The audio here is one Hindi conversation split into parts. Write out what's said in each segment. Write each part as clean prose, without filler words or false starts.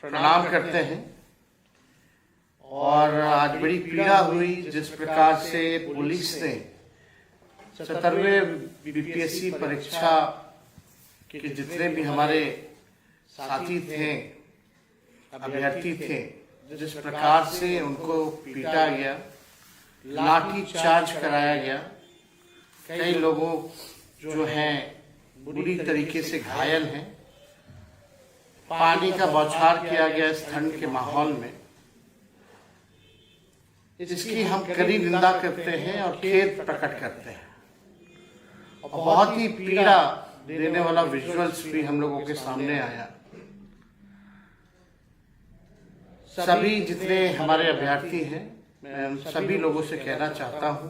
प्रणाम करते हैं। और आज बड़ी पीड़ा हुई जिस प्रकार से पुलिस ने 70वें बीपीएससी परीक्षा के जितने भी हमारे साथी थे, अभ्यर्थी थे, जिस प्रकार से उनको पीटा गया, लाठी चार्ज कराया गया, कई लोगों जो हैं बुरी तरीके से घायल हैं, पानी का बौछार किया गया इस ठंड के माहौल में, इसकी हम कड़ी निंदा करते हैं और खेद प्रकट करते हैं। और बहुत ही पीड़ा देने वाला विजुअल्स भी हम लोगों के सामने आया। सभी जितने हमारे अभ्यर्थी हैं, मैं उन सभी लोगों से कहना चाहता हूं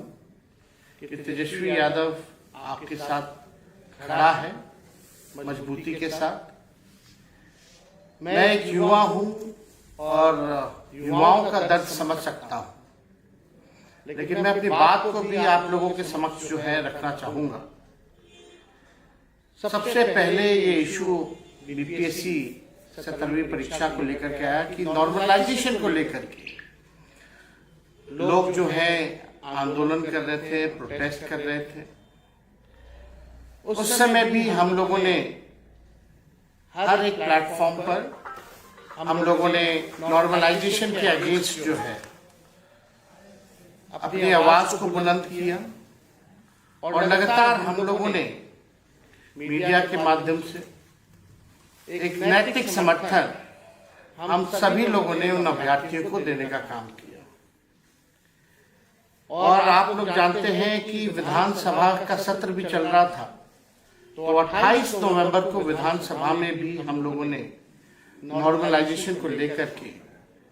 कि तेजस्वी यादव आपके साथ खड़ा है मजबूती के साथ। मैं एक युवा हूं और युवाओं का दर्द समझ सकता हूं, लेकिन मैं अपनी बात को भी आप लोगों के समक्ष जो है रखना चाहूंगा। सबसे पहले ये इशू बीपीएससी 70वीं परीक्षा को लेकर के आया कि नॉर्मलाइजेशन को लेकर के लोग जो है आंदोलन कर रहे थे, प्रोटेस्ट कर रहे थे। उस समय भी हम लोगों ने हर एक प्लेटफॉर्म पर हम लोगों ने नॉर्मलाइजेशन के अगेंस्ट जो है अपनी आवाज को बुलंद किया और लगातार हम लोगों ने मीडिया के माध्यम से एक नैतिक समर्थन हम सभी लोगों ने उन अभ्यर्थियों को देने का काम किया। और आप लोग जानते हैं कि विधानसभा का सत्र भी चल रहा था, तो 28 नवंबर को विधानसभा में भी हम लोगों ने नॉर्मलाइजेशन को लेकर के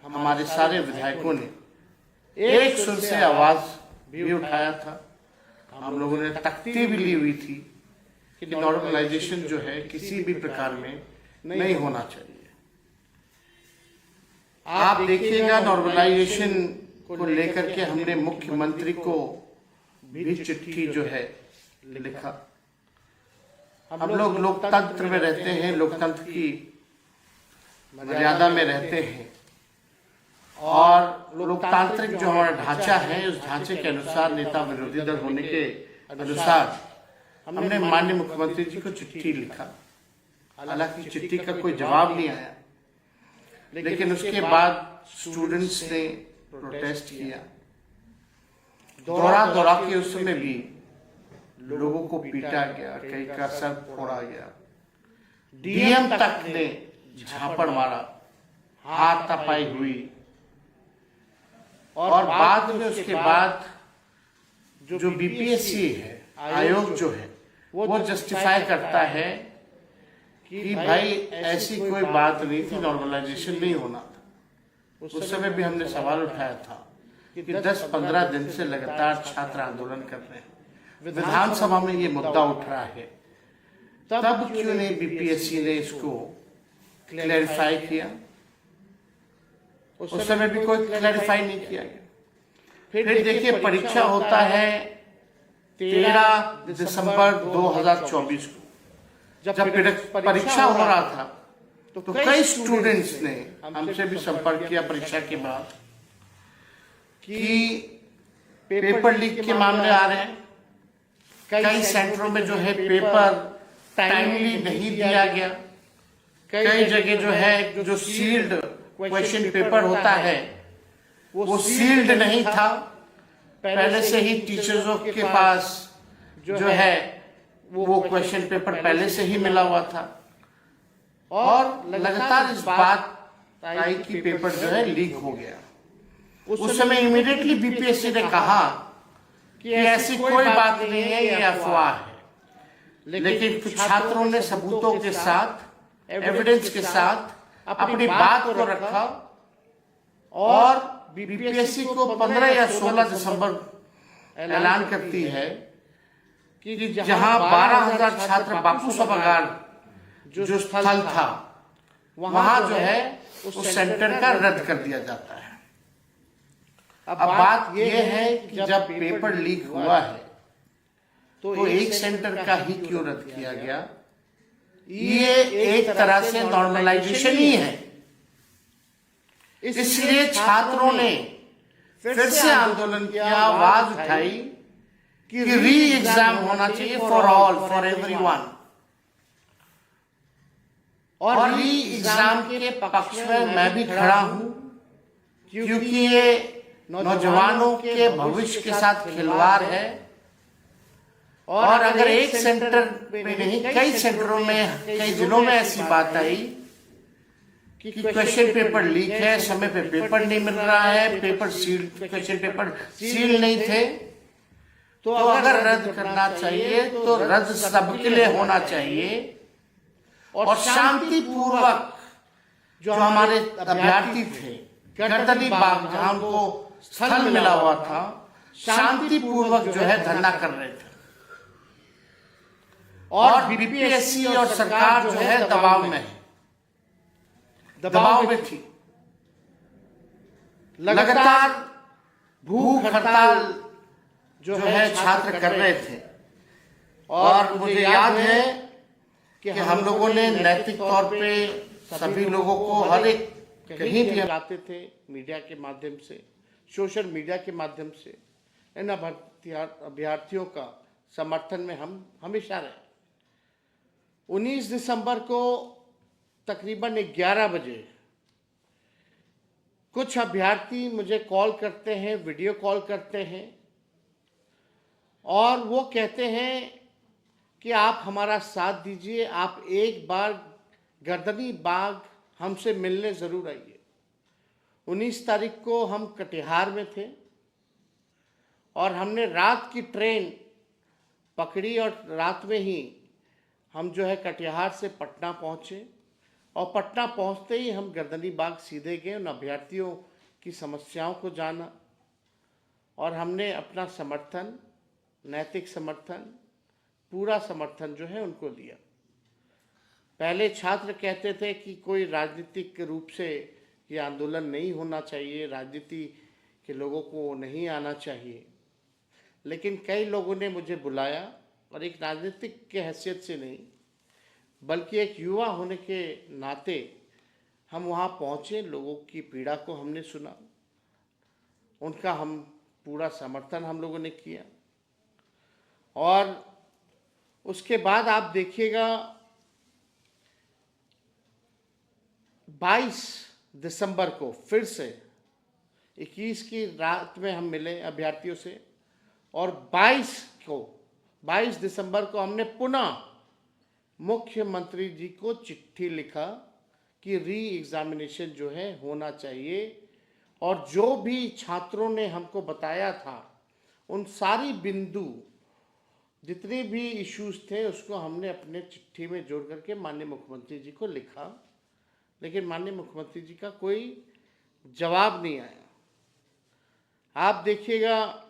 हमारे सारे विधायकों ने एक सुर से आवाज भी उठाया था। हम लोगों ने तख्ती भी ली हुई थी कि नॉर्मलाइजेशन जो है किसी भी प्रकार में नहीं होना चाहिए। आप देखिएगा नॉर्मलाइजेशन को लेकर के हमने मुख्यमंत्री को भी चिट्ठी जो है लिखा। हम लोग लोकतंत्र में रहते हैं, लोकतंत्र की मर्यादा में रहते हैं और लोकतांत्रिक जो हमारा ढांचा है उस ढांचे के अनुसार नेता विरोधी दल होने के अनुसार हमने माननीय मुख्यमंत्री जी को चिट्ठी लिखा। हालांकि चिट्ठी का कोई जवाब नहीं आया, लेकिन उसके बाद स्टूडेंट्स ने प्रोटेस्ट किया। दौरा दौरा के उस समय भी लोगों को पीटा गया, कई का सर फोड़ा गया, डीएम तक ने झापड़ मारा, हाथापाई हुई। और बाद में उसके बाद जो बीपीएससी है आयोग जो है वो जस्टिफाई करता है कि भाई ऐसी कोई बात नहीं थी, नॉर्मलाइजेशन नहीं होना था। उस समय भी हमने सवाल उठाया था कि 10-15 दिन से लगातार छात्र आंदोलन कर रहे हैं, विधानसभा में ये मुद्दा उठ रहा है, तब क्यों नहीं बीपीएससी ने इसको क्लैरिफाई किया? उस समय भी कोई क्लैरिफाई नहीं किया गया। फिर देखिए परीक्षा होता है 13 दिसंबर 2024 को। जब परीक्षा हो रहा था तो कई स्टूडेंट्स ने हमसे भी संपर्क किया परीक्षा के बाद कि पेपर लीक के मामले आ रहे हैं, कई सेंटरों में जो है पेपर टाइमली नहीं दिया गया, कई जगह जो है जो सील्ड क्वेश्चन पेपर होता है वो सील्ड नहीं था, पहले से ही टीचर्सों के पास जो है वो क्वेश्चन पेपर पहले से ही मिला हुआ था। और लगातार इस बात आई कि पेपर जो है लीक हो गया। उस समय इमीडिएटली बीपीएससी ने कहा कि ऐसी कोई बात नहीं है, ये अफवाह है। लेकिन कुछ छात्रों ने सबूतों के साथ, एविडेंस के साथ अपनी बात को रखा और बीपीएससी को 15 या 16 दिसंबर ऐलान करती है कि जहां 12,000 छात्र बापू सभागार जो स्थल था वहां जो है उस सेंटर का रद्द कर दिया जाता है। अब बात यह है कि जब पेपर लीक हुआ है तो एक सेंटर का ही क्यों रद्द किया गया? ये एक तरह से नॉर्मलाइजेशन ही है इसलिए छात्रों ने फिर से आंदोलन किया, आवाज उठाई कि री एग्जाम होना चाहिए फॉर ऑल, फॉर एवरीवन। और री एग्जाम के पक्ष में मैं भी खड़ा हूं, क्योंकि ये नौजवानों के भविष्य के साथ खिलवाड़ है। और अगर एक सेंटर में नहीं, कई सेंटरों में, कई जिलों में ऐसी बात आई कि क्वेश्चन पेपर लीक है, समय पे पेपर नहीं मिल रहा है, paper seal, question paper seal नहीं थे, तो अगर रद्द करना चाहिए तो रद्द सबके लिए होना चाहिए। और शांतिपूर्वक जो हमारे अभ्यर्थी थे, गर्दनी बाग जहां उनको स्थल मिला हुआ था, शांतिपूर्वक जो है धरना कर रहे थे। और बीपीएससी और सरकार जो है दबाव में है, दबाव में थी। लगातार भूख हड़ताल जो है छात्र कर रहे थे। और मुझे याद है कि हम लोगों ने नैतिक तौर पे सभी लोगों को हर एक कहीं भी आते थे, मीडिया के माध्यम से, सोशल मीडिया के माध्यम से इन अभ्यर्थियों का समर्थन में हम हमेशा रहे। 19 दिसंबर को तकरीबन 11 बजे कुछ अभ्यर्थी मुझे कॉल करते हैं, वीडियो कॉल करते हैं, और वो कहते हैं कि आप हमारा साथ दीजिए, आप एक बार गर्दनी बाग हमसे मिलने ज़रूर आइए। 19 तारीख को हम कटिहार में थे और हमने रात की ट्रेन पकड़ी और रात में ही हम जो है कटिहार से पटना पहुँचे। और पटना पहुँचते ही हम गर्दनी बाग सीधे गए, उन अभ्यर्थियों की समस्याओं को जाना और हमने अपना समर्थन, नैतिक समर्थन, पूरा समर्थन जो है उनको दिया। पहले छात्र कहते थे कि कोई राजनीतिक रूप से ये आंदोलन नहीं होना चाहिए, राजनीति के लोगों को नहीं आना चाहिए, लेकिन कई लोगों ने मुझे बुलाया और एक राजनीतिक के हैसियत से नहीं बल्कि एक युवा होने के नाते हम वहाँ पहुँचे, लोगों की पीड़ा को हमने सुना, उनका हम पूरा समर्थन हम लोगों ने किया। और उसके बाद आप देखिएगा 22 दिसंबर को फिर से 21 की रात में हम मिले अभ्यर्थियों से और 22 दिसंबर को हमने पुनः मुख्यमंत्री जी को चिट्ठी लिखा कि री एग्जामिनेशन जो है होना चाहिए। और जो भी छात्रों ने हमको बताया था उन सारी बिंदु, जितने भी इश्यूज थे, उसको हमने अपने चिट्ठी में जोड़ करके माननीय मुख्यमंत्री जी को लिखा, लेकिन माननीय मुख्यमंत्री जी का कोई जवाब नहीं आया। आप देखिएगा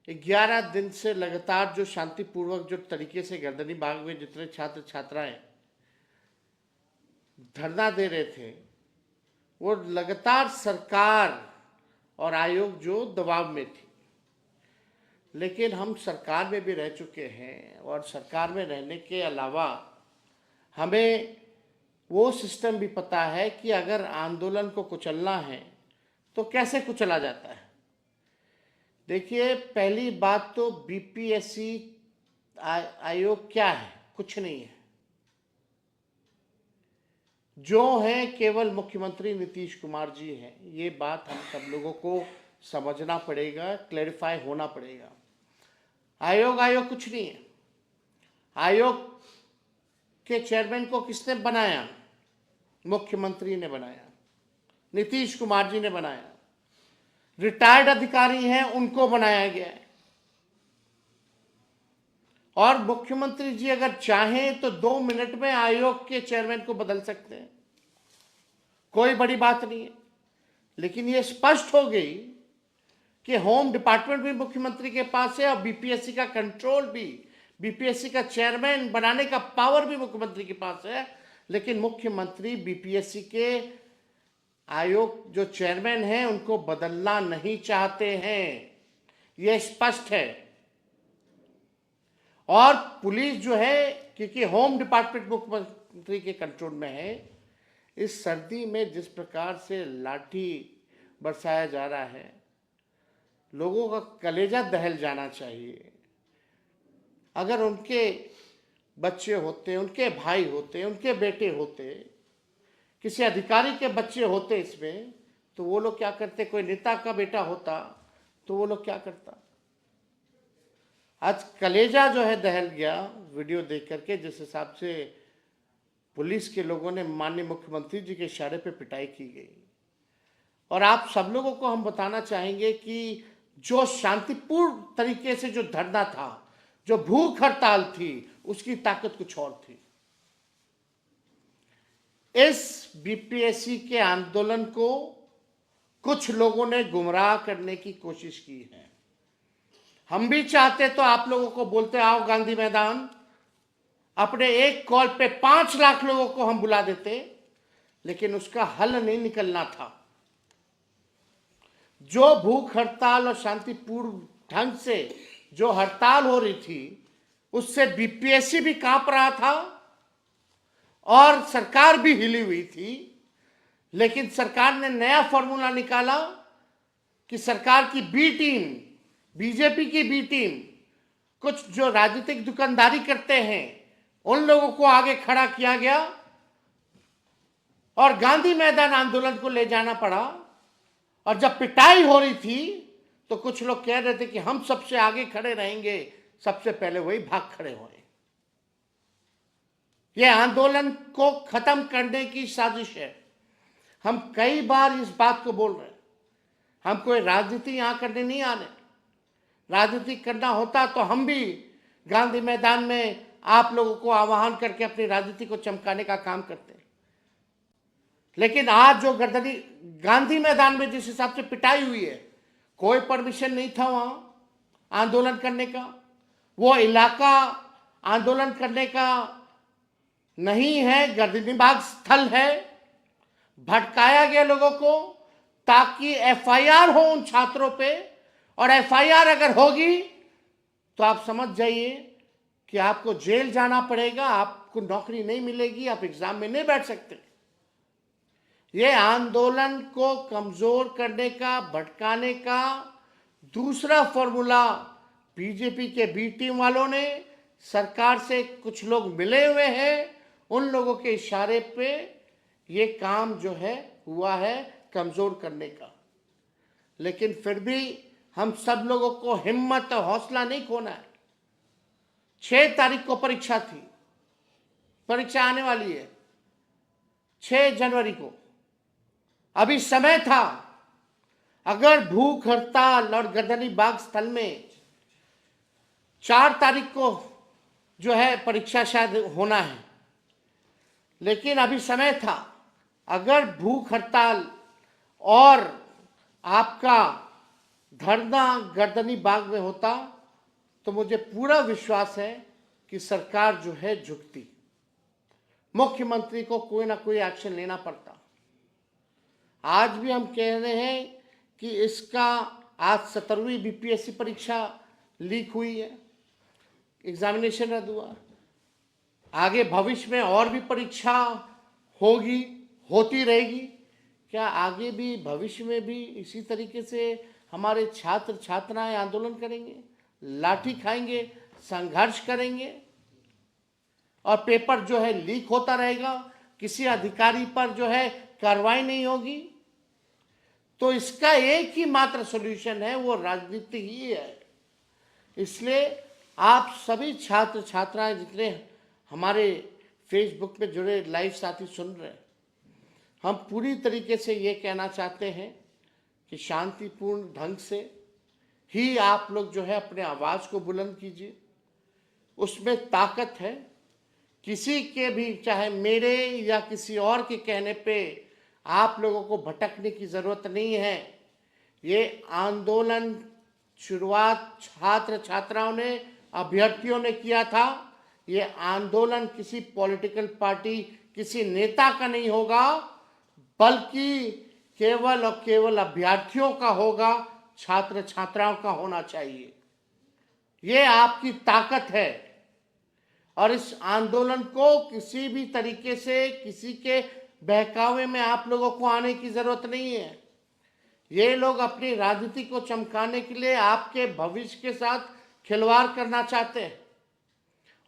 11 दिन से लगातार जो शांतिपूर्वक जो तरीके से गर्दनी बाग में जितने छात्र छात्राएं धरना दे रहे थे, वो लगातार सरकार और आयोग जो दबाव में थी। लेकिन हम सरकार में भी रह चुके हैं और सरकार में रहने के अलावा हमें वो सिस्टम भी पता है कि अगर आंदोलन को कुचलना है तो कैसे कुचला जाता है। देखिए, पहली बात तो बीपीएससी आयोग क्या है? कुछ नहीं है। जो है केवल मुख्यमंत्री नीतीश कुमार जी हैं। ये बात हम सब लोगों को समझना पड़ेगा, क्लैरिफाई होना पड़ेगा। आयोग कुछ नहीं है। आयोग के चेयरमैन को किसने बनाया? मुख्यमंत्री ने बनाया, नीतीश कुमार जी ने बनाया। रिटायर्ड अधिकारी हैं, उनको बनाया गया है। और मुख्यमंत्री जी अगर चाहें तो 2 मिनट में आयोग के चेयरमैन को बदल सकते हैं, कोई बड़ी बात नहीं है। लेकिन ये स्पष्ट हो गई कि होम डिपार्टमेंट भी मुख्यमंत्री के पास है और बीपीएससी का कंट्रोल भी, बीपीएससी का चेयरमैन बनाने का पावर भी मुख्यमंत्री के पास है। लेकिन मुख्यमंत्री बीपीएससी के आयोग जो चेयरमैन हैं उनको बदलना नहीं चाहते हैं, यह स्पष्ट है। और पुलिस जो है, क्योंकि होम डिपार्टमेंट मुख्यमंत्री के कंट्रोल में है, इस सर्दी में जिस प्रकार से लाठी बरसाया जा रहा है, लोगों का कलेजा दहल जाना चाहिए। अगर उनके बच्चे होते, उनके भाई होते, उनके बेटे होते, किसी अधिकारी के बच्चे होते इसमें, तो वो लोग क्या करते? कोई नेता का बेटा होता तो वो लोग क्या करता? आज कलेजा जो है दहल गया वीडियो देख करके, जिस हिसाब से पुलिस के लोगों ने माननीय मुख्यमंत्री जी के इशारे पे पिटाई की गई। और आप सब लोगों को हम बताना चाहेंगे कि जो शांतिपूर्ण तरीके से जो धरना था, जो भूख हड़ताल थी, उसकी ताकत कुछ और थी। इस बीपीएससी के आंदोलन को कुछ लोगों ने गुमराह करने की कोशिश की है। हम भी चाहते तो आप लोगों को बोलते आओ गांधी मैदान, अपने एक कॉल पे 5 लाख लोगों को हम बुला देते, लेकिन उसका हल नहीं निकलना था। जो भूख हड़ताल और शांतिपूर्ण ढंग से जो हड़ताल हो रही थी, उससे बीपीएससी भी कांप रहा था और सरकार भी हिली हुई थी। लेकिन सरकार ने नया फॉर्मूला निकाला कि सरकार की बी टीम, बीजेपी की बी टीम, कुछ जो राजनीतिक दुकानदारी करते हैं, उन लोगों को आगे खड़ा किया गया और गांधी मैदान आंदोलन को ले जाना पड़ा। और जब पिटाई हो रही थी तो कुछ लोग कह रहे थे कि हम सबसे आगे खड़े रहेंगे, सबसे पहले वही भाग खड़े हुए। यह आंदोलन को खत्म करने की साजिश है। हम कई बार इस बात को बोल रहे हैं। हम कोई राजनीति यहां करने नहीं आने। राजनीति करना होता तो हम भी गांधी मैदान में आप लोगों को आह्वान करके अपनी राजनीति को चमकाने का काम करते हैं। लेकिन आज जो गर्दनी गांधी मैदान में जिस हिसाब से पिटाई हुई है, कोई परमिशन नहीं था वहां आंदोलन करने का। वो इलाका आंदोलन करने का नहीं है, गर्दनीबाग स्थल है। भटकाया गया लोगों को ताकि एफआईआर हो उन छात्रों पे, और एफआईआर अगर होगी तो आप समझ जाइए कि आपको जेल जाना पड़ेगा, आपको नौकरी नहीं मिलेगी, आप एग्जाम में नहीं बैठ सकते। ये आंदोलन को कमजोर करने का, भटकाने का दूसरा फॉर्मूला बीजेपी के बी टीम वालों ने, सरकार से कुछ लोग मिले हुए हैं, उन लोगों के इशारे पे ये काम जो है हुआ है कमजोर करने का। लेकिन फिर भी हम सब लोगों को हिम्मत और हौसला नहीं खोना है। 6 तारीख को परीक्षा थी, परीक्षा आने वाली है 6 जनवरी को। अभी समय था। अगर भूख हड़ताल और गर्दनीबाग स्थल में 4 तारीख को जो है परीक्षा शायद होना है, लेकिन अभी समय था। अगर भूख हड़ताल और आपका धरना गर्दनीबाग में होता तो मुझे पूरा विश्वास है कि सरकार जो है झुकती, मुख्यमंत्री को कोई ना कोई एक्शन लेना पड़ता। आज भी हम कह रहे हैं कि इसका आज 17वीं बीपीएससी परीक्षा लीक हुई है, एग्जामिनेशन रद्द हुआ। आगे भविष्य में और भी परीक्षा होगी, होती रहेगी। क्या आगे भी भविष्य में भी इसी तरीके से हमारे छात्र छात्राएं आंदोलन करेंगे, लाठी खाएंगे, संघर्ष करेंगे और पेपर जो है लीक होता रहेगा, किसी अधिकारी पर जो है कार्रवाई नहीं होगी? तो इसका एक ही मात्र सॉल्यूशन है, वो राजनीति ही है। इसलिए आप सभी छात्र छात्राएं जितने हमारे फेसबुक पे जुड़े लाइव साथी सुन रहे हैं, हम पूरी तरीके से ये कहना चाहते हैं कि शांतिपूर्ण ढंग से ही आप लोग जो है अपने आवाज़ को बुलंद कीजिए। उसमें ताकत है। किसी के भी, चाहे मेरे या किसी और के कहने पे आप लोगों को भटकने की ज़रूरत नहीं है। ये आंदोलन शुरुआत छात्र छात्राओं ने, अभ्यर्थियों ने किया था। ये आंदोलन किसी पॉलिटिकल पार्टी, किसी नेता का नहीं होगा, बल्कि केवल और केवल अभ्यर्थियों का होगा, छात्र छात्राओं का होना चाहिए। ये आपकी ताकत है। और इस आंदोलन को किसी भी तरीके से किसी के बहकावे में आप लोगों को आने की जरूरत नहीं है। ये लोग अपनी राजनीति को चमकाने के लिए आपके भविष्य के साथ खिलवाड़ करना चाहते हैं।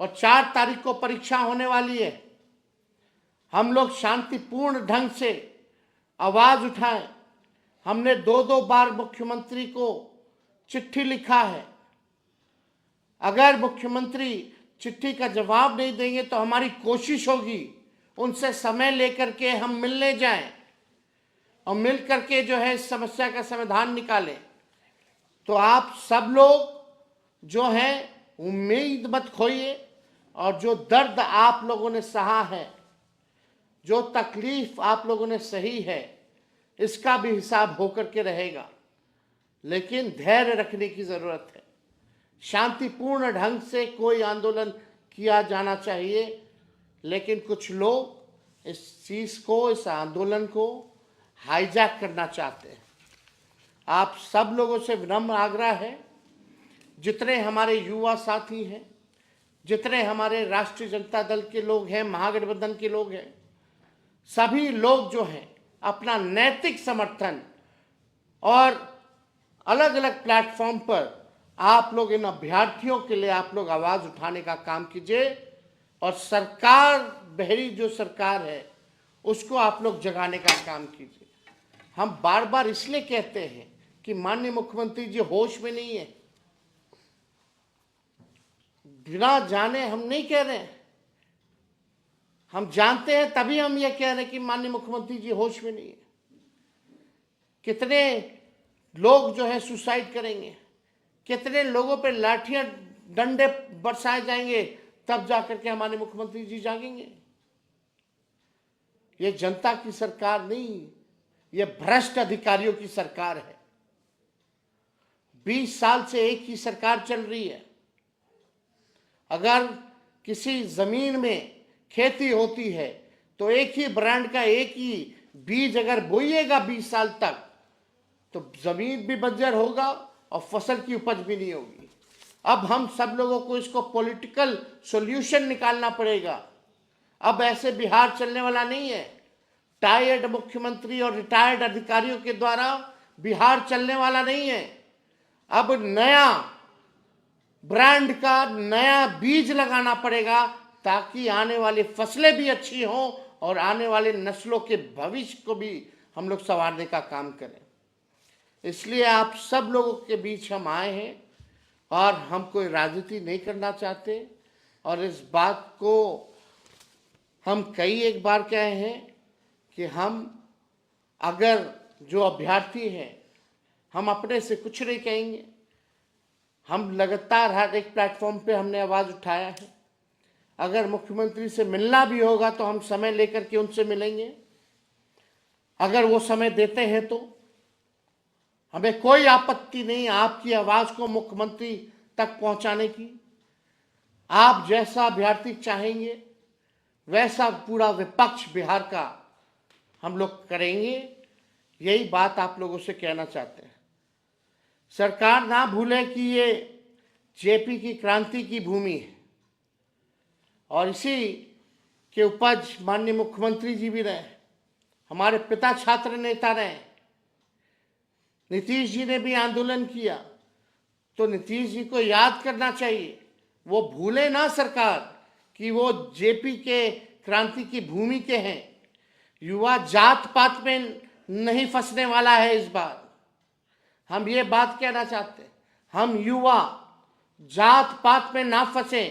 और 4 तारीख को परीक्षा होने वाली है। हम लोग शांतिपूर्ण ढंग से आवाज उठाएं। हमने 2-2 बार मुख्यमंत्री को चिट्ठी लिखा है। अगर मुख्यमंत्री चिट्ठी का जवाब नहीं देंगे तो हमारी कोशिश होगी उनसे समय लेकर के हम मिलने जाएं और मिल करके जो है इस समस्या का समाधान निकालें। तो आप सब लोग जो हैं उम्मीद मत खोइए, और जो दर्द आप लोगों ने सहा है, जो तकलीफ आप लोगों ने सही है, इसका भी हिसाब होकर के रहेगा। लेकिन धैर्य रखने की जरूरत है। शांतिपूर्ण ढंग से कोई आंदोलन किया जाना चाहिए, लेकिन कुछ लोग इस चीज को, इस आंदोलन को हाईजैक करना चाहते हैं। आप सब लोगों से विनम्र आग्रह है, जितने हमारे युवा साथी हैं, जितने हमारे राष्ट्रीय जनता दल के लोग हैं, महागठबंधन के लोग हैं, सभी लोग जो हैं अपना नैतिक समर्थन और अलग अलग प्लेटफॉर्म पर आप लोग इन अभ्यर्थियों के लिए आप लोग आवाज उठाने का काम कीजिए। और सरकार, बहरी जो सरकार है, उसको आप लोग जगाने का काम कीजिए। हम बार बार इसलिए कहते हैं कि माननीय मुख्यमंत्री जी होश में नहीं है। बिना जाने हम नहीं कह रहे हैं, हम जानते हैं, तभी हम ये कह रहे हैं कि माननीय मुख्यमंत्री जी होश में नहीं है। कितने लोग जो है सुसाइड करेंगे, कितने लोगों पे लाठियां डंडे बरसाए जाएंगे, तब जाकर के हमारे मुख्यमंत्री जी जागेंगे। ये जनता की सरकार नहीं, ये भ्रष्ट अधिकारियों की सरकार है। 20 साल से एक ही सरकार चल रही है। अगर किसी जमीन में खेती होती है तो एक ही ब्रांड का एक ही बीज अगर बोइएगा 20 साल तक, तो जमीन भी बंजर होगा और फसल की उपज भी नहीं होगी। अब हम सब लोगों को इसको पॉलिटिकल सॉल्यूशन निकालना पड़ेगा। अब ऐसे बिहार चलने वाला नहीं है। टायर्ड मुख्यमंत्री और रिटायर्ड अधिकारियों के द्वारा बिहार चलने वाला नहीं है। अब नया ब्रांड का नया बीज लगाना पड़ेगा, ताकि आने वाली फसलें भी अच्छी हों और आने वाले नस्लों के भविष्य को भी हम लोग संवारने का काम करें। इसलिए आप सब लोगों के बीच हम आए हैं, और हम कोई राजनीति नहीं करना चाहते। और इस बात को हम कई एक बार कहे हैं कि हम अगर जो अभ्यर्थी हैं, हम अपने से कुछ नहीं कहेंगे। हम लगातार हर एक प्लेटफॉर्म पे हमने आवाज़ उठाया है। अगर मुख्यमंत्री से मिलना भी होगा तो हम समय लेकर के उनसे मिलेंगे, अगर वो समय देते हैं तो। हमें कोई आपत्ति नहीं आपकी आवाज़ को मुख्यमंत्री तक पहुंचाने की। आप जैसा अभ्यर्थी चाहेंगे वैसा पूरा विपक्ष बिहार का हम लोग करेंगे। यही बात आप लोगों से कहना चाहते हैं। सरकार ना भूले कि ये जेपी की क्रांति की भूमि है, और इसी के उपज माननीय मुख्यमंत्री जी भी रहे, हमारे पिता छात्र नेता रहे, नीतीश जी ने भी आंदोलन किया। तो नीतीश जी को याद करना चाहिए, वो भूले ना सरकार कि वो जेपी के क्रांति की भूमि के हैं। युवा जात पात में नहीं फंसने वाला है इस बार। हम ये बात कहना चाहते हैं, हम युवा जात पात में ना फंसे,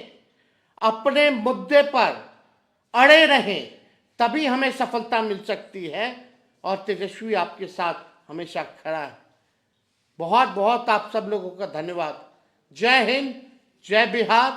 अपने मुद्दे पर अड़े रहें, तभी हमें सफलता मिल सकती है। और तेजस्वी आपके साथ हमेशा खड़ा है। बहुत बहुत आप सब लोगों का धन्यवाद। जय हिंद, जय बिहार।